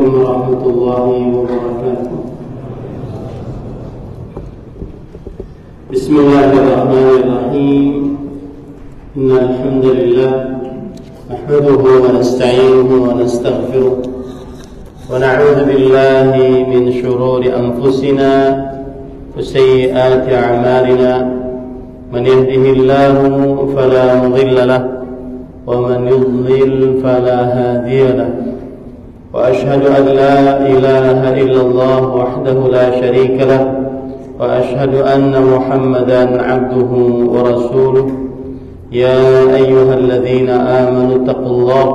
عليكم ورحمة الله وبركاته. بسم الله الرحمن الرحيم. إن الحمد لله نحمده ونستعينه ونستغفره ونعوذ بالله من شرور أنفسنا وسيئات أعمالنا. من يهده الله فلا مضل له ومن يضلل فلا هادي له. وأشهد أن لا إله إلا الله وحده لا شريك له وأشهد أن محمدا عبده ورسوله. يا أيها الذين آمنوا اتقوا الله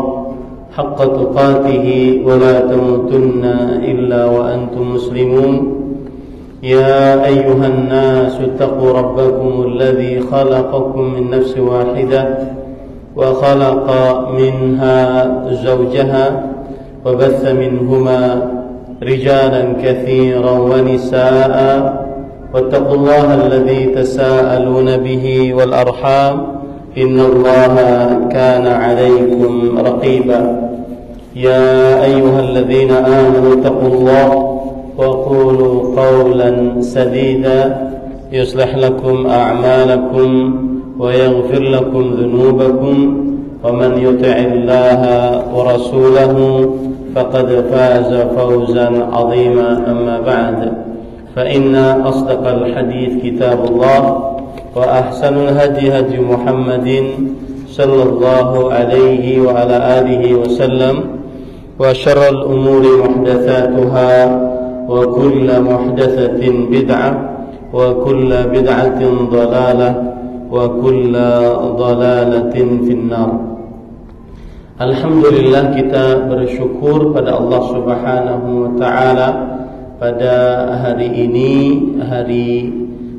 حق تقاته ولا تموتن إلا وأنتم مسلمون. يا أيها الناس اتقوا ربكم الذي خلقكم من نفس واحدة وخلق منها زوجها وبث منهما رجالا كثيرا ونساء واتقوا الله الذي تساءلون به والأرحام إن الله كان عليكم رقيبا. يا أيها الذين آمنوا اتقوا الله وقولوا قولا سديدا يصلح لكم أعمالكم ويغفر لكم ذنوبكم ومن يطع الله ورسوله فقد فاز فوزا عظيما. أما بعد فإن أصدق الحديث كتاب الله وأحسن الهدي هدي محمد صلى الله عليه وعلى آله وسلم وشر الأمور محدثاتها وكل محدثة بدعة وكل بدعة ضلالة وكل ضلالة في النار. Alhamdulillah, kita bersyukur pada Allah Subhanahu wa taala pada hari ini, hari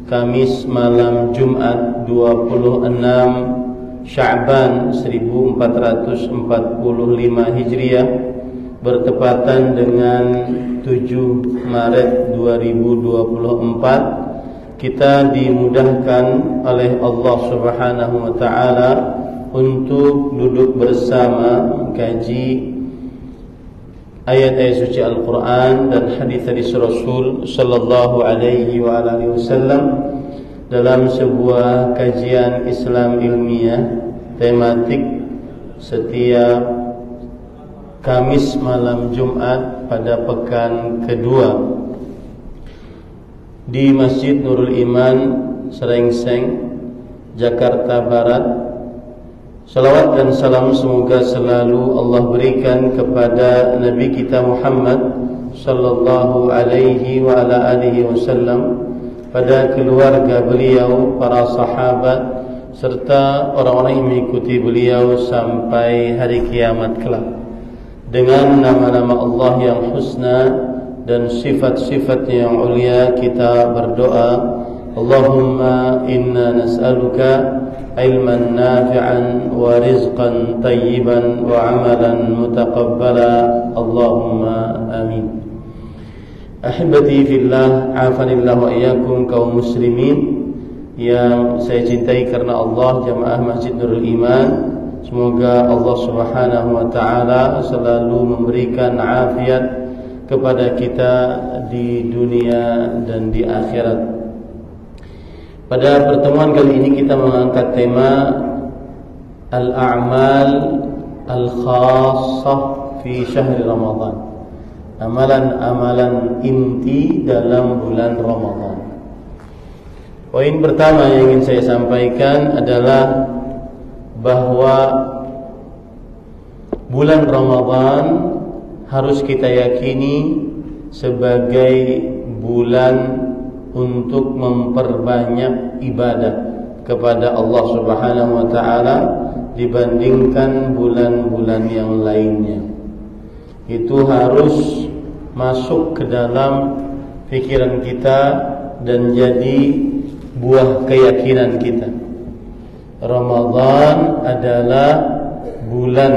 Kamis malam Jumat 26 Sya'ban 1445 Hijriah bertepatan dengan 7 Maret 2024. Kita dimudahkan oleh Allah Subhanahu wa taala untuk duduk bersama mengkaji ayat-ayat suci Al-Quran dan hadis Rasul sallallahu alaihi wa alihi wasallam dalam sebuah kajian Islam ilmiah tematik setiap Kamis malam Jumat pada pekan kedua di Masjid Nurul Iman, Serengseng, Jakarta Barat. Salawat dan salam semoga selalu Allah berikan kepada Nabi kita Muhammad sallallahu alaihi wa ala alihi wasallam, pada keluarga beliau, para sahabat, serta orang-orang yang mengikuti beliau sampai hari kiamat kelak. Dengan nama-nama Allah yang husna dan sifat-sifat yang ulia kita berdoa, Allahumma inna nas'aluka ilman nafi'an wa rizqan tayyiban wa amalan mutaqabbala. Allahumma amin. Ahibati fillah, afanillah wa iyyakum kaum muslimin yang saya cintai karena Allah, jamaah Masjid Nurul Iman. Semoga Allah Subhanahu wa taala selalu memberikan afiat kepada kita di dunia dan di akhirat. Pada pertemuan kali ini kita mengangkat tema Al-A'mal Al-Khassah fi Syahri Ramadan, amalan-amalan inti dalam bulan Ramadan. Poin pertama yang ingin saya sampaikan adalah bahwa bulan Ramadan harus kita yakini sebagai bulan untuk memperbanyak ibadah kepada Allah Subhanahu wa taala dibandingkan bulan-bulan yang lainnya. Itu harus masuk ke dalam pikiran kita dan jadi buah keyakinan kita. Ramadan adalah bulan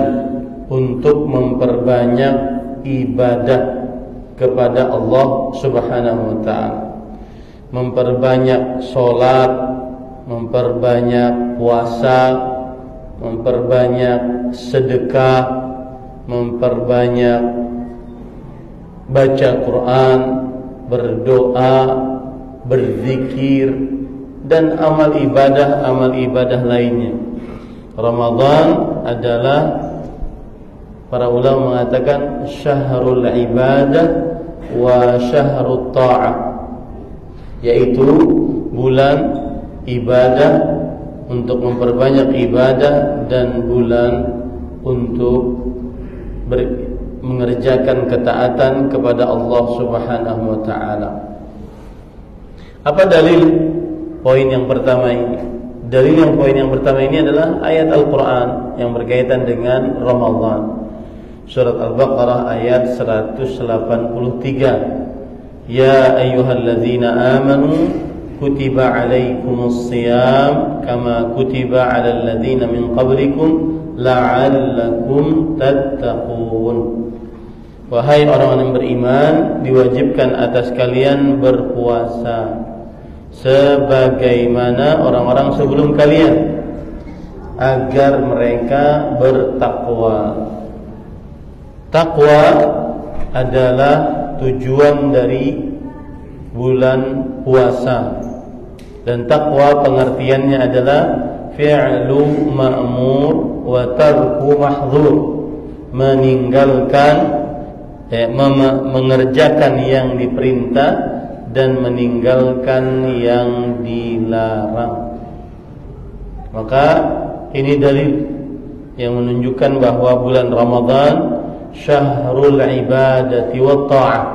untuk memperbanyak ibadah kepada Allah Subhanahu wa taala. Memperbanyak sholat, memperbanyak puasa, memperbanyak sedekah, memperbanyak baca Quran, berdoa, berzikir, dan amal ibadah lainnya. Ramadan adalah, para ulama mengatakan, syahrul ibadah wa syahrut ta'ah, yaitu bulan ibadah untuk memperbanyak ibadah dan bulan untuk mengerjakan ketaatan kepada Allah Subhanahu wa taala. Apa dalil poin yang pertama ini? Poin yang pertama ini adalah ayat Al-Qur'an yang berkaitan dengan Ramadan. Surat Al-Baqarah ayat 183. Ya ayyuhalladzina amanu kutiba alaikumus shiyam kama kutiba alal ladzina min qablikum la'allakum tattaqun. Wahai orang-orang yang beriman, diwajibkan atas kalian berpuasa sebagaimana orang-orang sebelum kalian, agar mereka bertakwa. Takwa adalah tujuan dari bulan puasa, dan takwa pengertiannya adalah fi'lu ma'mur wa tarku mahdzur, mengerjakan yang diperintah dan meninggalkan yang dilarang. Maka ini dalil yang menunjukkan bahwa bulan Ramadan syahrul ibadati wat ta'ah,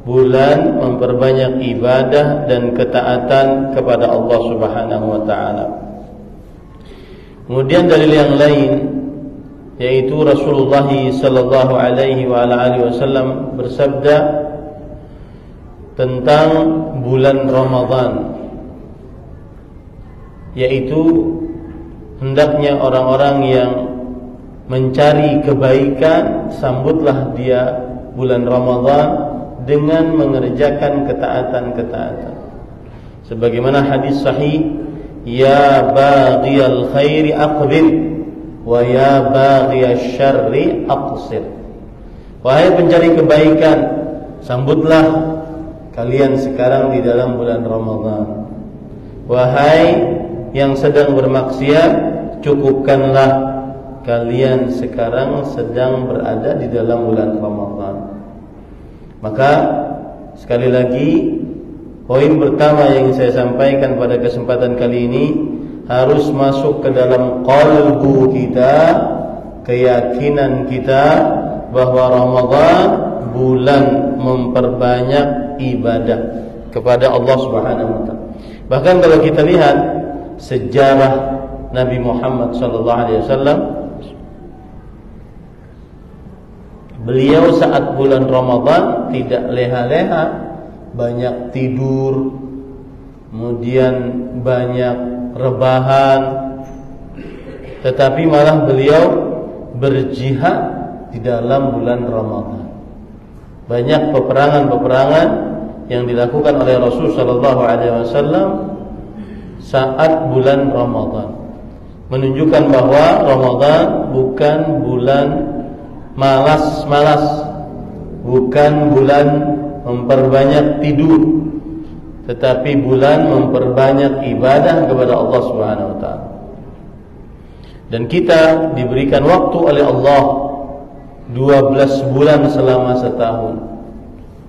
bulan memperbanyak ibadah dan ketaatan kepada Allah Subhanahu wa taala. Kemudian dalil yang lain, yaitu Rasulullah sallallahu alaihi wa ala alihi wasallam bersabda tentang bulan Ramadan, yaitu hendaknya orang-orang yang mencari kebaikan, sambutlah dia bulan Ramadan dengan mengerjakan ketaatan-ketaatan. Sebagaimana hadis sahih, ya baghiyal khairi aqbil wa ya baghiyasy syarri aqsir. Wahai pencari kebaikan, sambutlah kalian sekarang di dalam bulan Ramadan. Wahai yang sedang bermaksiat, cukupkanlah kalian sekarang sedang berada di dalam bulan Ramadan. Maka sekali lagi, poin pertama yang saya sampaikan pada kesempatan kali ini harus masuk ke dalam qalbu kita, keyakinan kita bahwa Ramadan bulan memperbanyak ibadah kepada Allah Subhanahu wa taala. Bahkan kalau kita lihat sejarah Nabi Muhammad sallallahu alaihi wasallam, beliau saat bulan Ramadan tidak leha-leha, banyak tidur, kemudian banyak rebahan, tetapi malah beliau berjihad di dalam bulan Ramadan. Banyak peperangan-peperangan yang dilakukan oleh Rasul sallallahu alaihi wasallam saat bulan Ramadan, menunjukkan bahwa Ramadan bukan bulan malas-malas, bukan bulan memperbanyak tidur, tetapi bulan memperbanyak ibadah kepada Allah Subhanahu wa taala. Dan kita diberikan waktu oleh Allah 12 bulan selama setahun.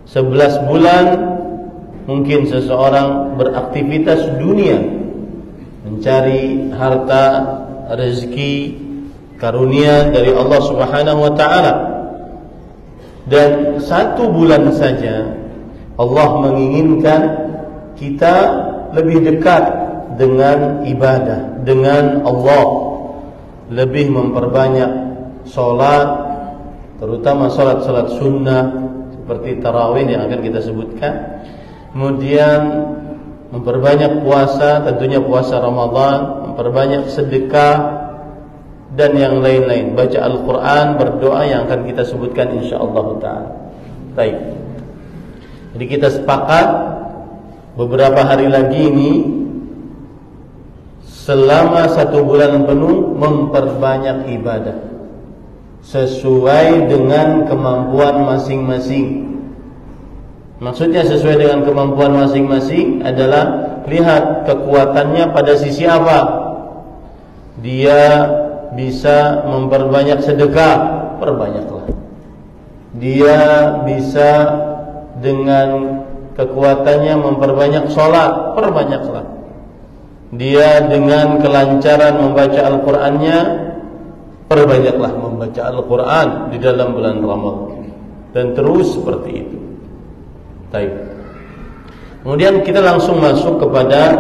11 bulan mungkin seseorang beraktivitas dunia, mencari harta, rezeki, karunia dari Allah Subhanahu wa taala. Dan 1 bulan saja Allah menginginkan kita lebih dekat dengan ibadah, dengan Allah, lebih memperbanyak salat, terutama salat-salat sunnah seperti tarawih yang akan kita sebutkan. Kemudian memperbanyak puasa, tentunya puasa Ramadan, memperbanyak sedekah dan yang lain-lain, baca Al-Quran, berdoa yang akan kita sebutkan insyaallah ta'ala. Baik, jadi kita sepakat beberapa hari lagi ini, selama 1 bulan penuh memperbanyak ibadah sesuai dengan kemampuan masing-masing. Maksudnya sesuai dengan kemampuan masing-masing adalah lihat kekuatannya pada sisi apa. Dia bisa memperbanyak sedekah, perbanyaklah. Dia bisa dengan kekuatannya memperbanyak sholat, perbanyaklah. Dia dengan kelancaran membaca Al-Qur'annya, perbanyaklah membaca Al-Quran di dalam bulan Ramadan. Dan terus seperti itu. Baik. Kemudian kita langsung masuk kepada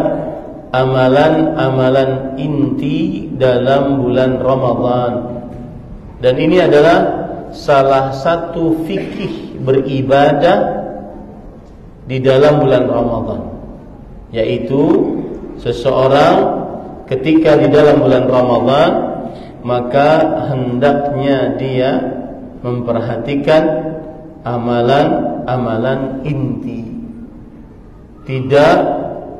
amalan-amalan inti dalam bulan Ramadan. Dan ini adalah salah satu fikih beribadah di dalam bulan Ramadan, yaitu seseorang ketika di dalam bulan Ramadan maka hendaknya dia memperhatikan amalan-amalan inti, tidak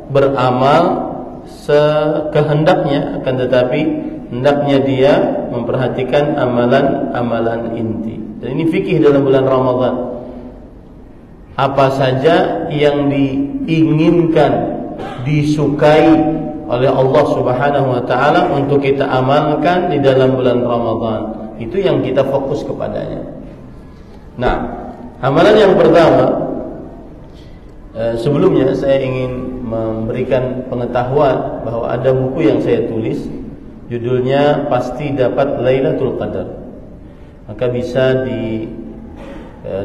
beramal sekehendaknya, akan tetapi hendaknya dia memperhatikan amalan-amalan inti. Dan ini fikih dalam bulan Ramadan. Apa saja yang diinginkan, disukai oleh Allah Subhanahu wa taala untuk kita amalkan di dalam bulan Ramadan, itu yang kita fokus kepadanya. Nah, amalan yang pertama, sebelumnya saya ingin memberikan pengetahuan bahwa ada buku yang saya tulis, judulnya Pasti Dapat Lailatul Qadar. Maka bisa di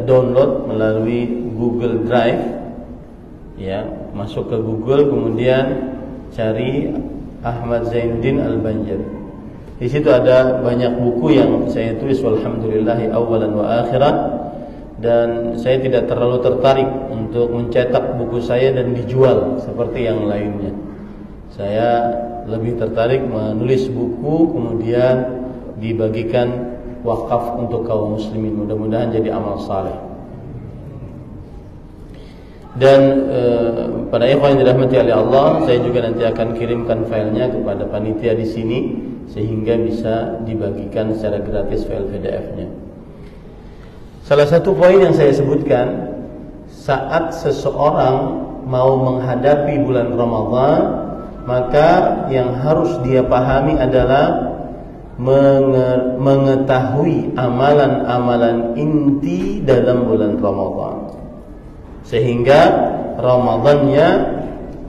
download melalui Google Drive, ya, masuk ke Google, kemudian cari Ahmad Zainuddin Al-Banjari. Di situ ada banyak buku yang saya tulis, walhamdulillahi awalan wa akhiran. Dan saya tidak terlalu tertarik untuk mencetak buku saya dan dijual seperti yang lainnya. Saya lebih tertarik menulis buku kemudian dibagikan wakaf untuk kaum muslimin. Mudah-mudahan jadi amal saleh. Dan pada ikhwan yang dirahmati oleh Allah, saya juga nanti akan kirimkan filenya kepada panitia di sini sehingga bisa dibagikan secara gratis file PDF-nya. Salah satu poin yang saya sebutkan, saat seseorang mau menghadapi bulan Ramadan, maka yang harus dia pahami adalah mengetahui amalan-amalan inti dalam bulan Ramadan, sehingga Ramadannya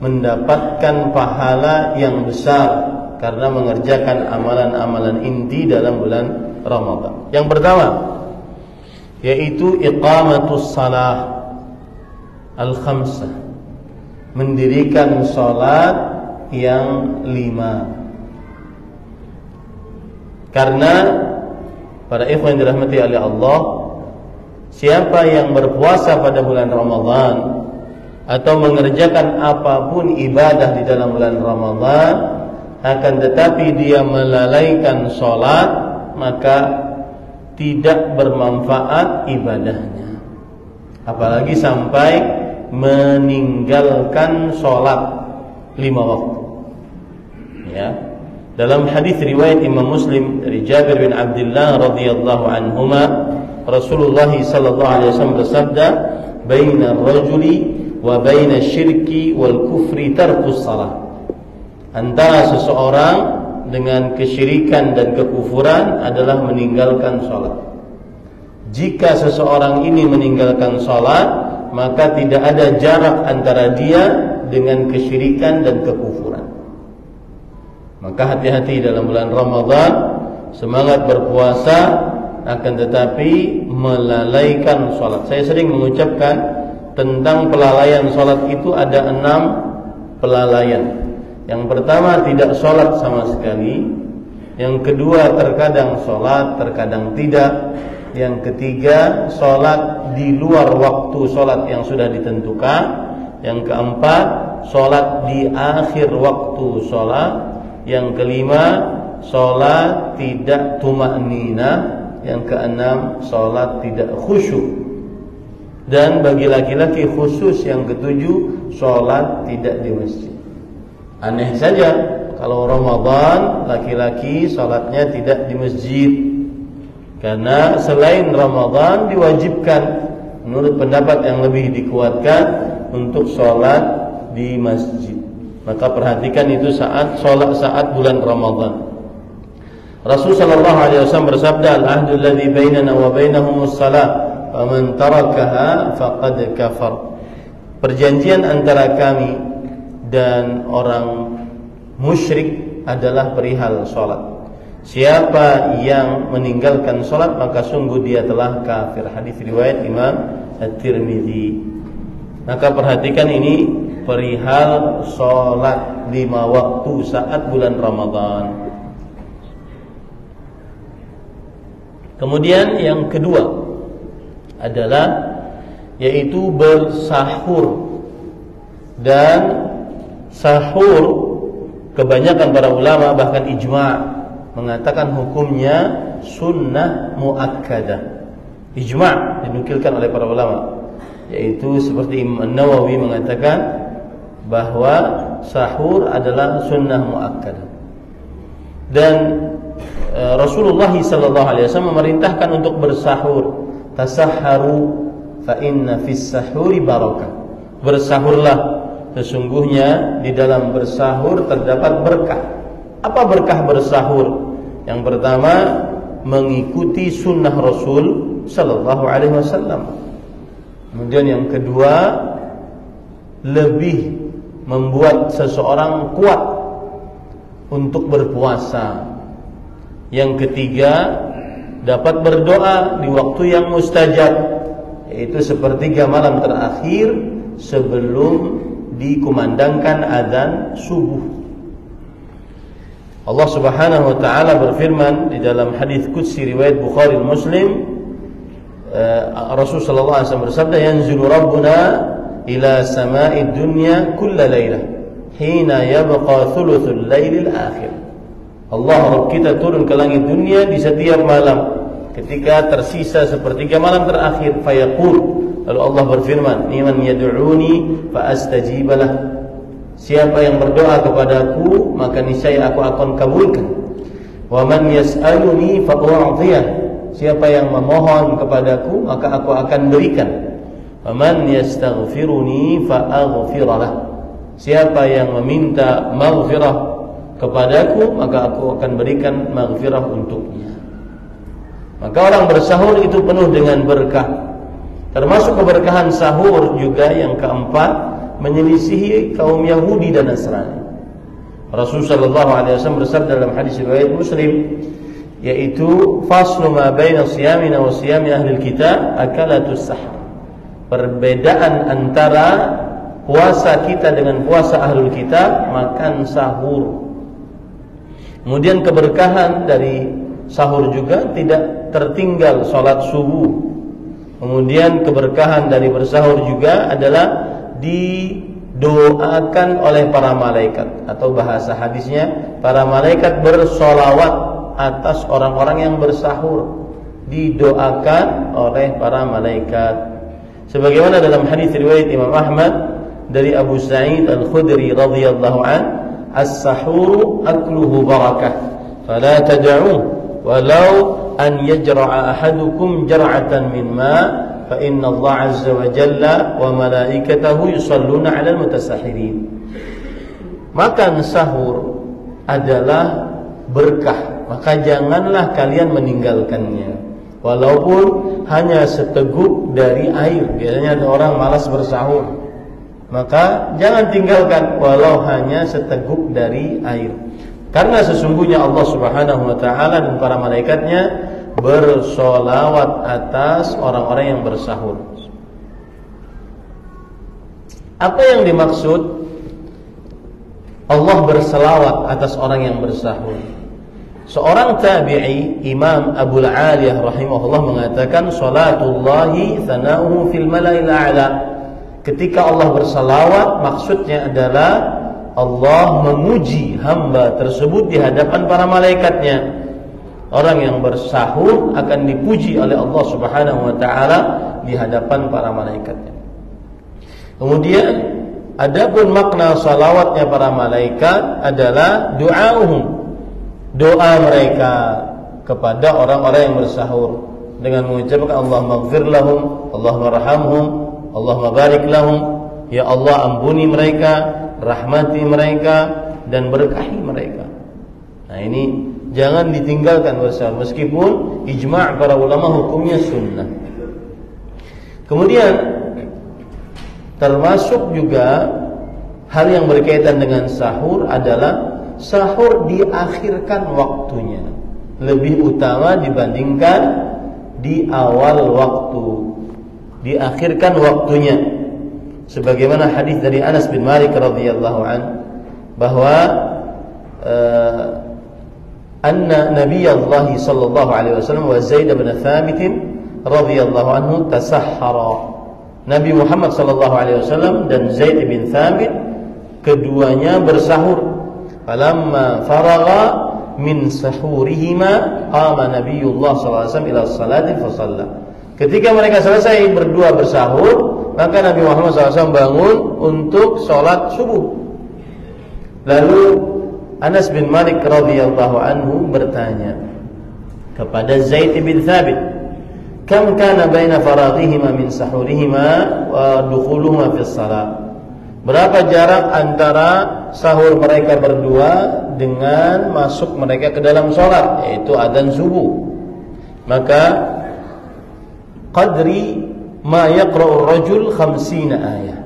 mendapatkan pahala yang besar karena mengerjakan amalan-amalan inti dalam bulan Ramadan. Yang pertama yaitu iqamatus salah al-khamsah, mendirikan salat yang 5. Karena para ikhwan yang dirahmati oleh Allah, siapa yang berpuasa pada bulan Ramadan atau mengerjakan apapun ibadah di dalam bulan Ramadan, akan tetapi dia melalaikan salat, maka tidak bermanfaat ibadahnya. Apalagi sampai meninggalkan salat 5 waktu. Ya. Dalam hadis riwayat Imam Muslim dari Jabir bin Abdullah radhiyallahu anhuma, Rasulullah sallallahu alaihi wasallam bersabda, "Baina ar-rajuli wa baina asy-syirki wal kufri tarkus shalah." Antara seseorang dengan kesyirikan dan kekufuran adalah meninggalkan salat. Jika seseorang ini meninggalkan salat, maka tidak ada jarak antara dia dengan kesyirikan dan kekufuran. Maka hati-hati dalam bulan Ramadan, semangat berpuasa akan tetapi melalaikan salat. Saya sering mengucapkan tentang pelalaian salat itu ada 6 pelalaian. Yang pertama, tidak salat sama sekali. Yang kedua, terkadang salat, terkadang tidak. Yang ketiga, salat di luar waktu salat yang sudah ditentukan. Yang keempat, salat di akhir waktu salat. Yang kelima, salat tidak tuma'ninah. Yang keenam, salat tidak khusyuk. Dan bagi laki-laki khusus yang ketujuh, salat tidak di masjid. Aneh saja kalau Ramadan laki-laki salatnya tidak di masjid, karena selain Ramadan diwajibkan menurut pendapat yang lebih dikuatkan untuk sholat di masjid. Maka perhatikan itu saat sholat saat bulan Ramadan. Rasul sallallahu alaihi wasallam bersabda, "Al-ahdu alladhi bainana wa bainahumus shalah, faman tarakaha faqad kafar." Perjanjian antara kami dan orang musyrik adalah perihal sholat. Siapa yang meninggalkan sholat maka sungguh dia telah kafir. Hadis riwayat Imam At-Tirmidzi. Maka perhatikan ini perihal sholat 5 waktu saat bulan Ramadan. Kemudian yang kedua adalah yaitu bersahur. Dan sahur kebanyakan para ulama bahkan ijma' mengatakan hukumnya sunnah muakkadah. Ijma' dinukilkan oleh para ulama, yaitu seperti Imam An-Nawawi mengatakan bahwa sahur adalah sunnah muakkadah. Dan Rasulullah SAW memerintahkan untuk bersahur. Tasahharu fa inna fis sahuri barakah. Bersahurlah, sesungguhnya di dalam bersahur terdapat berkah. Apa berkah bersahur? Yang pertama, mengikuti sunnah Rasul sallallahu alaihi wasallam. Kemudian yang kedua, lebih membuat seseorang kuat untuk berpuasa. Yang ketiga, dapat berdoa di waktu yang mustajab, yaitu sepertiga malam terakhir sebelum dikumandangkan azan subuh. Allah Subhanahu wa taala berfirman di dalam hadis qudsi riwayat Bukhari dan Muslim, Rasul sallallahu alaihi wasallam bersabda, "Yanzilu Rabbuna ila sama'id dunya kulla lailah hina yabqa thuluthul lailil akhir." Allah Rabb kita turun ke langit dunia di setiap malam ketika tersisa sepertiga malam terakhir. Fayaqul, lalu Allah berfirman, "Liman yad'uni fa astajibalah." Siapa yang berdoa kepadaku maka niscaya aku akan kabulkan. Wa man yas'aluni fa u'tiyah. Siapa yang memohon kepadaku maka aku akan berikan. Wa man yastaghfiruni fa aghfirlah. Siapa yang meminta maghfirah kepadaku maka aku akan berikan maghfirah untuknya. Maka orang bersahur itu penuh dengan berkah. Termasuk keberkahan sahur juga yang keempat, menyelisihi kaum Yahudi dan Nasrani. Rasul sallallahu alaihi wasallam bersabda dalam hadis riwayat Muslim, yaitu faslu ma baina siyamina wa siyami ahli kitab akalatus sahur. Perbedaan antara puasa kita dengan puasa ahlul kitab, makan sahur. Kemudian keberkahan dari sahur juga tidak tertinggal salat subuh. Kemudian keberkahan dari bersahur juga adalah didoakan oleh para malaikat, atau bahasa hadisnya para malaikat bersolawat atas orang-orang yang bersahur, didoakan oleh para malaikat. Sebagaimana dalam hadis riwayat Imam Ahmad dari Abu Sa'id Al-Khudri radhiyallahu an, "As-sahuru akluhu barakah, fala tad'u walau an yajra'a ahadukum jar'atan min ma' fa inna Allah azza wa jalla wa malaikatahu yusalluna 'alal mutasahhirin." Makan sahur adalah berkah, maka janganlah kalian meninggalkannya walaupun hanya seteguk dari air. Biasanya ada orang malas bersahur, maka jangan tinggalkan walau hanya seteguk dari air. Karena sesungguhnya Allah Subhanahu wa taala dan para malaikatnya bersolawat atas orang-orang yang bersahur. Apa yang dimaksud Allah berselawat atas orang yang bersahur? Seorang tabi'i, Imam Abul Aliyah rahimahullah mengatakan, "Salatullahi thana'uhu fil mala'il a'la." Ketika Allah berselawat, maksudnya adalah Allah memuji hamba tersebut di hadapan para malaikatnya. Orang yang bersahur akan dipuji oleh Allah Subhanahu wa taala di hadapan para malaikatnya. Kemudian adapun makna salawatnya para malaikat adalah doa mereka kepada orang-orang yang bersahur. dengan mengucapkan Allahumma ighfir lahum, Allahumma arhamhum, Allahumma barik lahum. Ya Allah, ampuni mereka, rahmati mereka, dan berkahi mereka. Nah, ini jangan ditinggalkan bersama, meskipun ijma' para ulama hukumnya sunnah. Kemudian termasuk juga hal yang berkaitan dengan sahur adalah sahur diakhirkan waktunya, lebih utama dibandingkan di awal waktu, diakhirkan waktunya. Sebagaimana hadis dari Anas bin Malik radhiyallahu an, bahwa anna Nabiyullah sallallahu alaihi wasallam wa Zaid bin Thabit radhiyallahu anhu tasahhara. Nabi Muhammad sallallahu alaihi wasallam dan Zaid bin Thabit keduanya bersahur. Falamma faragha min sahurihima qama Nabiyullah sallallahu alaihi wasallam ila salati fa shalla. Ketika mereka selesai berdua bersahur, maka Nabi Muhammad SAW bangun untuk sholat subuh. Lalu Anas bin Malik radhiyallahu anhu bertanya kepada Zaid bin Thabit, "Kam kana baina faraghihima min sahurihima wa dukhuluhuma fi shalah?" Berapa jarak antara sahur mereka berdua dengan masuk mereka ke dalam sholat, yaitu adzan subuh. Maka qadri ma yaqra'u ar-rajul 50 ayat.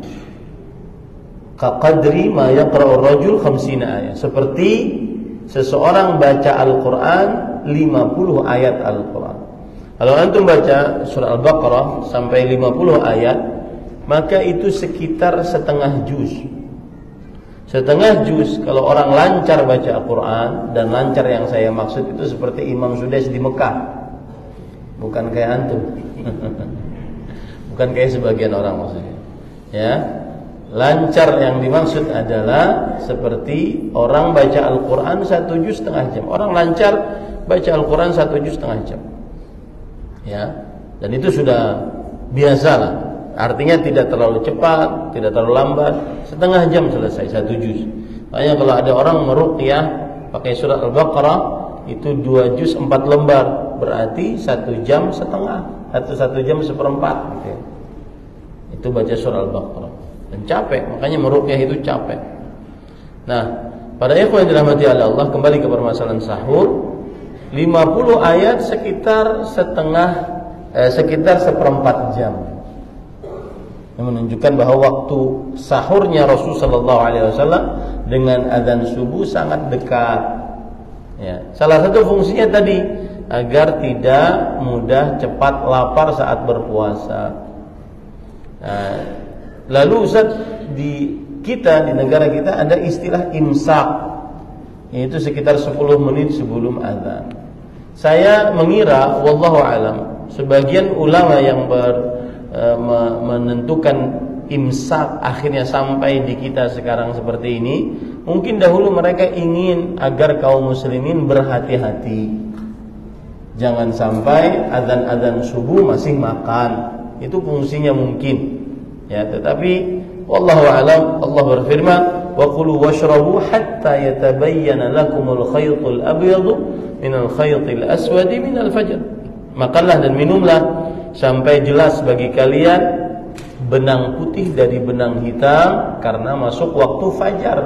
Qadri ma yaqra'u ar-rajul 50 ayat. Seperti seseorang baca Al-Qur'an 50 ayat Al-Qur'an. Kalau antum baca surah Al-Baqarah sampai 50 ayat, maka itu sekitar setengah juz. Setengah juz kalau orang lancar baca Al-Qur'an, dan lancar yang saya maksud itu seperti Imam Sudais di Mekah. Bukan kayak antum. Bukan kayak sebagian orang maksudnya. Ya. Lancar yang dimaksud adalah seperti orang baca Al-Qur'an 1 juz setengah jam. Orang lancar baca Al-Qur'an 1 juz setengah jam. Ya. Dan itu sudah biasa lah. Artinya tidak terlalu cepat, tidak terlalu lambat, setengah jam selesai 1 juz. Makanya kalau ada orang meruqyah pakai surat Al-Baqarah, itu 2 juz 4 lembar, berarti 1 jam setengah atau 1 jam seperempat gitu ya. Itu baca surah Al-Baqarah. Dan capek, makanya meruqyah itu capek. Nah, pada ikhwan yang dirahmati Allah, kembali ke permasalahan sahur, 50 ayat sekitar seperempat jam. Yang menunjukkan bahwa waktu sahurnya Rasul sallallahu alaihi wasallam dengan adzan subuh sangat dekat. Ya, salah satu fungsinya tadi agar tidak mudah cepat lapar saat berpuasa. Nah, lalu Ustaz, di negara kita ada istilah imsak, yaitu sekitar 10 menit sebelum azan. Saya mengira, wallahu alam, sebagian ulama yang menentukan imsak akhirnya sampai di kita sekarang seperti ini, mungkin dahulu mereka ingin agar kaum muslimin berhati-hati, jangan sampai azan-azan subuh masih makan. Itu fungsinya mungkin ya. Tetapi wallahu alam, Allah berfirman, wa kulu washrabu hatta yatabayyana lakumul khaytul abyadu minal khaytil aswadi minal fajr. Makanlah dan minumlah sampai jelas bagi kalian benang putih dari benang hitam karena masuk waktu fajar.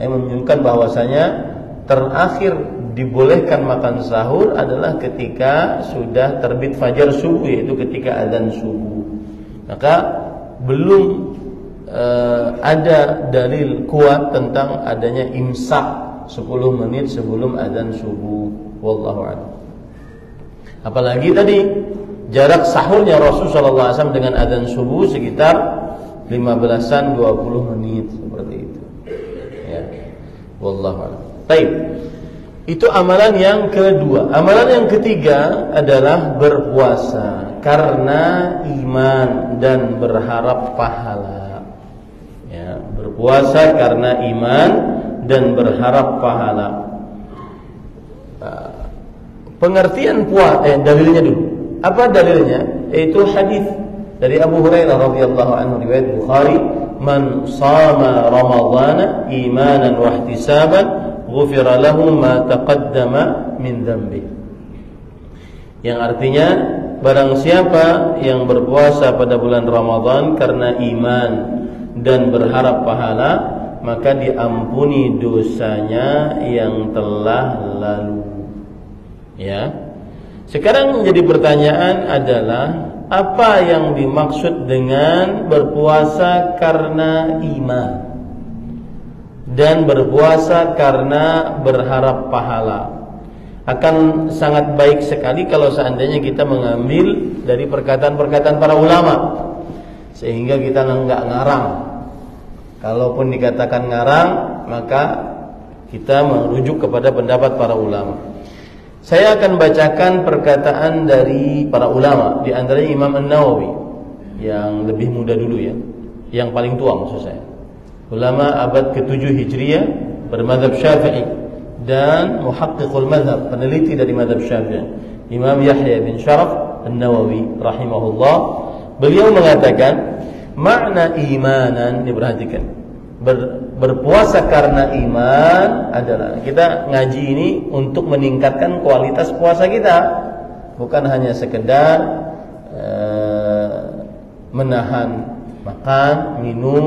Ini menunjukkan bahwasanya terakhir dibolehkan makan sahur adalah ketika sudah terbit fajar subuh, yaitu ketika azan subuh. Maka belum ada dalil kuat tentang adanya imsak 10 menit sebelum azan subuh. Wallahu a'lam. Apalagi tadi jarak sahurnya Rasul sallallahu alaihi wasallam dengan azan subuh sekitar 15-an 20 menit seperti itu. Ya. Wallahu a'lam. Baik. Itu amalan yang kedua. Amalan yang ketiga adalah berpuasa karena iman dan berharap pahala. Ya, berpuasa karena iman dan berharap pahala. Pengertian puasa, dalilnya dulu. Apa dalilnya? Yaitu hadis dari Abu Hurairah radhiyallahu anhu riwayat Bukhari, "Man shama Ramadhana imanan wa ihtisaban ghufira lahu ma taqaddama min dhanbi." yang artinya barang siapa yang berpuasa pada bulan Ramadan karena iman dan berharap pahala, maka diampuni dosanya yang telah lalu. Ya. Sekarang menjadi pertanyaan adalah apa yang dimaksud dengan berpuasa karena iman dan berpuasa karena berharap pahala? Akan sangat baik sekali kalau seandainya kita mengambil dari perkataan-perkataan para ulama, sehingga kita nggak ngarang. Kalaupun dikatakan ngarang, maka kita merujuk kepada pendapat para ulama. Saya akan bacakan perkataan dari para ulama, di antaranya Imam An-Nawawi yang lebih muda dulu ya, yang paling tua maksud saya. Ulama abad ke-7 Hijriah bermadzhab Syafi'i dan muhaqqiqul madhab, peneliti dari madhab Syafi'i, Imam Yahya bin Syaraf An-Nawawi rahimahullah. Beliau mengatakan makna imanan, diperhatikan, berpuasa karena iman adalah kita ngaji ini untuk meningkatkan kualitas puasa kita, bukan hanya sekedar menahan makan, minum,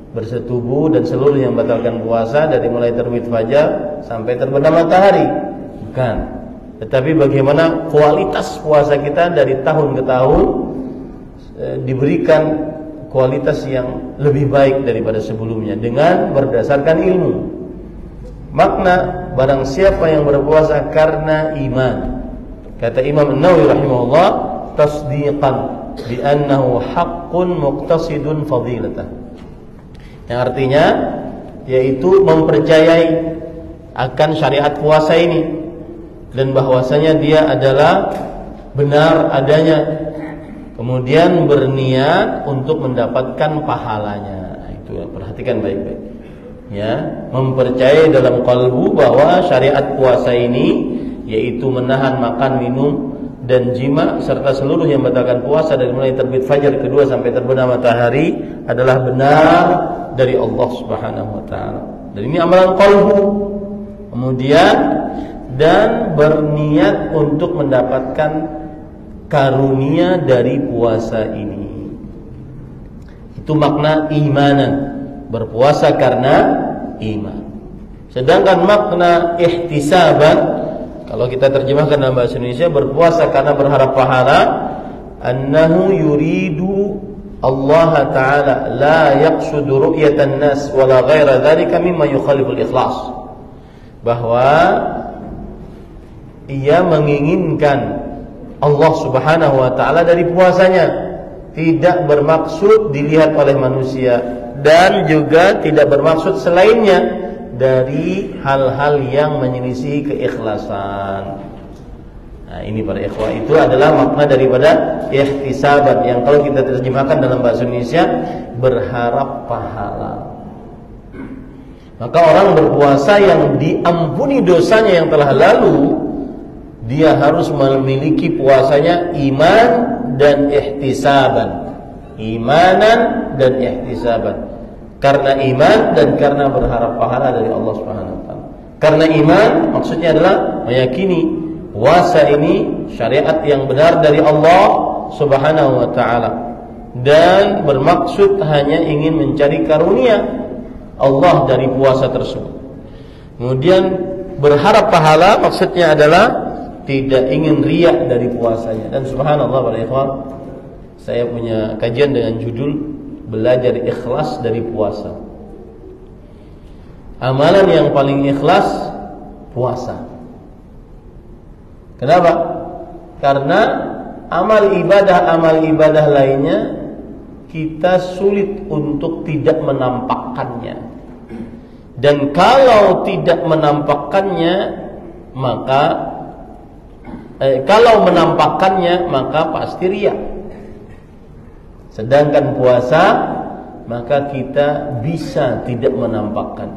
bersetubuh dan seluruh yang membatalkan puasa dari mulai terbit fajar sampai terbenam matahari, bukan. Tetapi bagaimana kualitas puasa kita dari tahun ke tahun diberikan kualitas yang lebih baik daripada sebelumnya dengan berdasarkan ilmu. Makna barang siapa yang berpuasa karena iman, kata Imam An-Nawawi rahimahullah, tasdiqan bi annahu haqqun muqtasidun fadilatah. Yang artinya yaitu mempercayai akan syariat puasa ini dan bahwasanya dia adalah benar adanya, kemudian berniat untuk mendapatkan pahalanya. Itu perhatikan baik-baik. Ya, mempercayai dalam kalbu bahwa syariat puasa ini yaitu menahan makan, minum dan jima serta seluruh yang membatalkan puasa dari mulai terbit fajar kedua sampai terbenam matahari adalah benar dari Allah Subhanahu wa taala. Dan ini amalan qalbu. Kemudian dan berniat untuk mendapatkan karunia dari puasa ini. Itu makna imanan, berpuasa karena iman. Sedangkan makna ihtisaban, kalau kita terjemahkan dalam bahasa Indonesia, berpuasa karena berharap pahala, annahu yuridu Allah Ta'ala la yaqsudu ru'yatan nas wala ghaira dzalika mimma yukhaliful ikhlas. Bahwa ia menginginkan Allah Subhanahu wa taala dari puasanya, tidak bermaksud dilihat oleh manusia dan juga tidak bermaksud selainnya dari hal-hal yang menyelisihi keikhlasan. Nah, ini para ikhwah, itu adalah makna daripada ihtisaban yang kalau kita terjemahkan dalam bahasa Indonesia berharap pahala. Maka orang berpuasa yang diampuni dosanya yang telah lalu, dia harus memiliki puasanya iman dan ihtisaban. Imanan dan ihtisaban. Karena iman dan karena berharap pahala dari Allah Subhanahu wa taala. Karena iman maksudnya adalah meyakini puasa ini syariat yang benar dari Allah Subhanahu wa taala dan bermaksud hanya ingin mencari karunia Allah dari puasa tersebut. Kemudian berharap pahala maksudnya adalah tidak ingin riya dari puasanya. Dan subhanallah para ikhwan, saya punya kajian dengan judul belajar ikhlas dari puasa. Amalan yang paling ikhlas puasa. Kenapa? Karena amal ibadah lainnya kita sulit untuk tidak menampakkannya. Dan kalau tidak menampakkannya, maka kalau menampakkannya maka pasti riya. Sedangkan puasa maka kita bisa tidak menampakkan.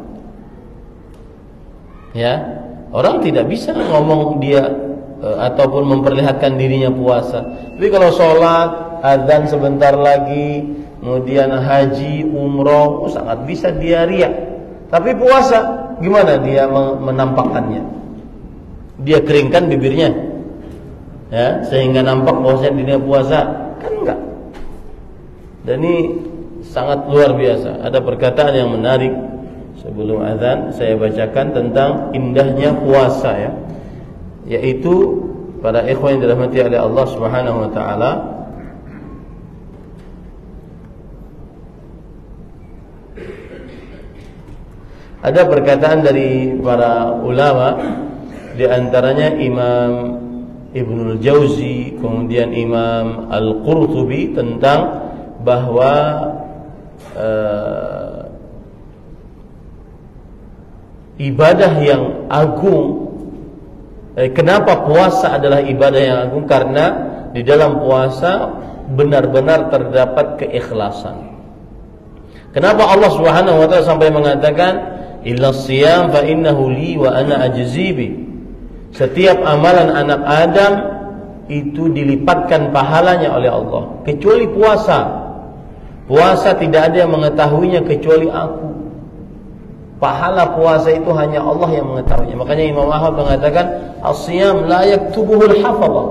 Ya, orang tidak bisa ngomong dia ataupun memperlihatkan dirinya puasa. Tapi kalau sholat, azan sebentar lagi, kemudian haji, umroh, sangat bisa dia riya. Tapi puasa, gimana dia menampakkannya? Dia keringkan bibirnya, ya, sehingga nampak bahwasanya dia puasa, kan enggak. Dan ini sangat luar biasa. Ada perkataan yang menarik sebelum azan saya bacakan tentang indahnya puasa, ya, yaitu para ikhwan yang dirahmati oleh Allah Subhanahu wa taala, ada perkataan dari para ulama, di antaranya Imam Ibnul Jauzi, kemudian Imam Al-Qurtubi, tentang bahwa ibadah yang agung, kenapa puasa adalah ibadah yang agung? Karena di dalam puasa benar-benar terdapat keikhlasan. Kenapa Allah Subhanahu wa taala sampai mengatakan illa siyam fa innahu li wa ana ajzi bi? Setiap amalan anak Adam itu dilipatkan pahalanya oleh Allah, kecuali puasa. Puasa tidak ada yang mengetahuinya kecuali aku. Pahala puasa itu hanya Allah yang mengetahuinya. Makanya Imam Ahmad mengatakan as-siyam la yaktubuhul hafadhah.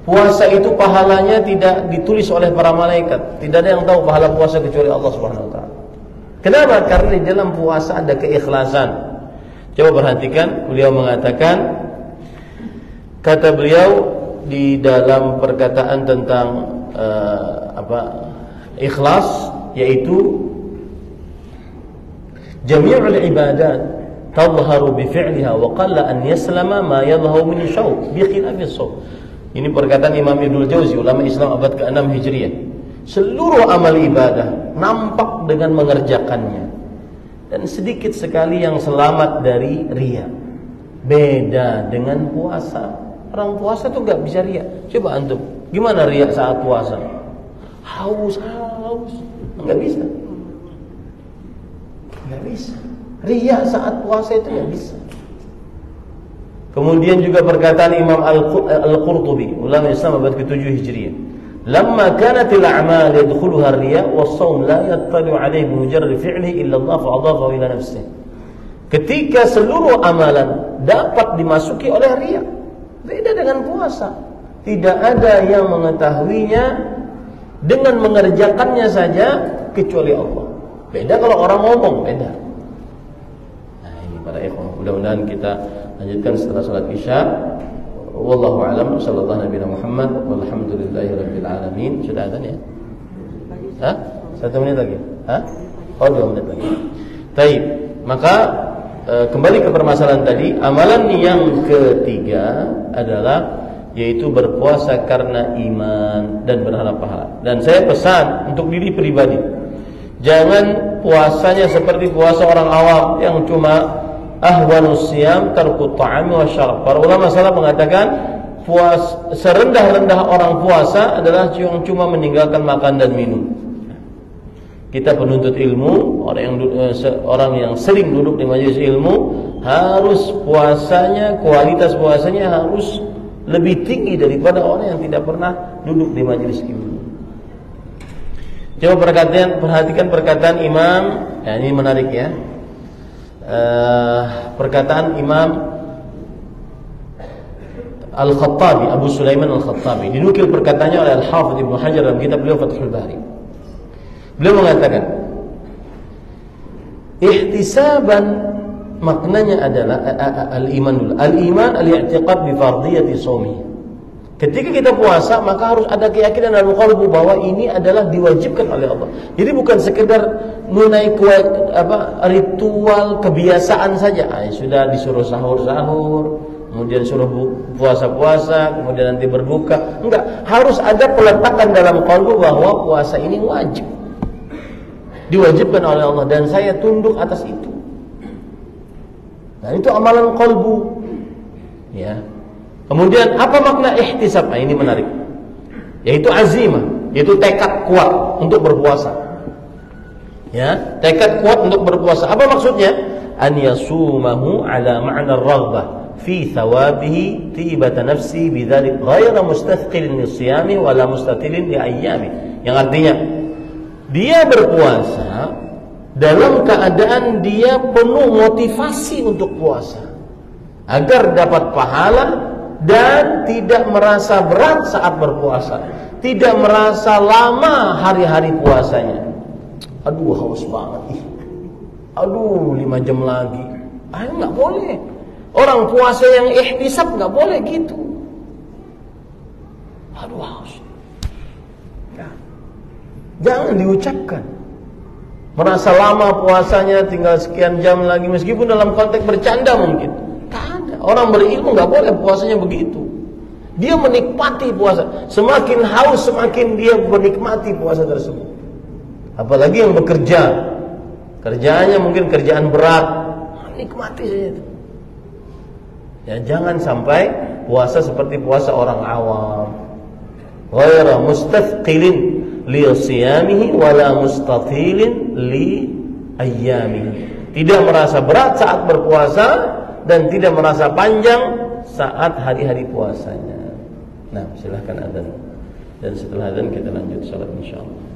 Puasa itu pahalanya tidak ditulis oleh para malaikat. Tidak ada yang tahu pahala puasa kecuali Allah Subhanahu wa taala. Kenapa? Karena di dalam puasa ada keikhlasan. Coba perhatikan, beliau mengatakan, kata beliau di dalam perkataan tentang ikhlas, yaitu jami'ul ibadat tadhharu bi fi'liha wa qalla an yaslama ma yadhharu min syauq bi khilafi as-sawm. Ini perkataan Imam Ibnul Jauzi, ulama Islam abad ke-6 Hijriah. Seluruh amal ibadah nampak dengan mengerjakannya, dan sedikit sekali yang selamat dari riya. Beda dengan puasa. Orang puasa tuh gak bisa riya. Coba antum, gimana riya saat puasa? Haus, nggak bisa. Nggak bisa. Riya saat puasa itu nggak bisa. Kemudian juga perkataan Imam Al-Qurtubi, ulama Islam abad ke-7 Hijriah. Lamma kanatil a'mal yadkhuluha ar-riya was-shaum la yattali'u 'alayhi bimujarrad fi'lihi illa Allah fa'adafahu ila nafsihi. Ketika seluruh amalan dapat dimasuki oleh riya, beda dengan puasa. Tidak ada yang mengetahuinya dengan mengerjakannya saja kecuali Allah. Beda kalau orang ngomong, beda. Nah, ini para ikhwan, mudah-mudahan kita lanjutkan setelah salat Isya. Wallahu a'lam, sallallahu nabi Muhammad walhamdulillahi rabbil alamin. Sudah azan ya? Hah? 1 menit lagi? Hah? Oh, 2 menit lagi. Baik. Maka kembali ke permasalahan tadi, amalan yang ketiga adalah yaitu berpuasa karena iman dan berharap pahala. Dan saya pesan untuk diri pribadi, jangan puasanya seperti puasa orang awam yang cuma ahwanus siyam tarku ta'ami wa syarab. Para ulama salaf mengatakan serendah-rendah orang puasa adalah yang cuma meninggalkan makan dan minum. Kita penuntut ilmu, orang yang sering duduk di majelis ilmu, harus puasanya, kualitas puasanya harus lebih tinggi daripada orang yang tidak pernah duduk di majelis ilmu. Coba perhatikan perkataan Imam, ya ini menarik ya. Perkataan Imam Al-Khattabi, Abu Sulaiman Al-Khattabi, dinukil perkataannya oleh Al-Hafidz Ibnu Hajar dalam kitab beliau Fathul Bari. Beliau mengatakan, ihtisaban maknanya adalah al-iman. Al-iman al-i'tiqad bi fardhiyati shaumi. Ketika kita puasa, maka harus ada keyakinan dalam qalbu bahwa ini adalah diwajibkan oleh Allah. Jadi bukan sekedar ritual kebiasaan saja. Sudah disuruh sahur-sahur, kemudian suruh puasa-puasa, kemudian nanti berbuka. Enggak, harus ada peletakan dalam qalbu bahwa puasa ini wajib. Diwajibkan oleh Allah dan saya tunduk atas itu. Nah, itu amalan qalbu. Ya. Kemudian apa makna ihtisab? Nah, ini menarik. Yaitu azimah, yaitu tekad kuat untuk berpuasa. Ya, tekad kuat untuk berpuasa. Apa maksudnya? An yasumahu ala ma'na ar-raghbah fi thawabihi tibata nafsi bidzalik ghayra mustathqilin lisiyami wala mustatilin li ayyami. Yang artinya dia berpuasa dalam keadaan dia penuh motivasi untuk puasa agar dapat pahala dan tidak merasa berat saat berpuasa, tidak merasa lama hari-hari puasanya. Aduh, haus banget. Aduh, 5 jam lagi. Nggak boleh. Orang puasa yang ihtisab nggak boleh gitu. Aduh, haus. Jangan diucapkan. Merasa lama puasanya, tinggal sekian jam lagi, meskipun dalam konteks bercanda mungkin. Tak ada. Orang berilmu nggak boleh puasanya begitu. Dia menikmati puasa. Semakin haus, semakin dia menikmati puasa tersebut. Apalagi yang bekerja, kerjaannya mungkin kerjaan berat, nikmati saja itu. Ya, jangan sampai puasa seperti puasa orang awam. Ghaira mustafqilin li siyamihi wala mustathilin li ayyamihi. Tidak merasa berat saat berpuasa dan tidak merasa panjang saat hari-hari puasanya. Nah, silahkan adzan. Dan setelah adzan kita lanjut salat insyaallah.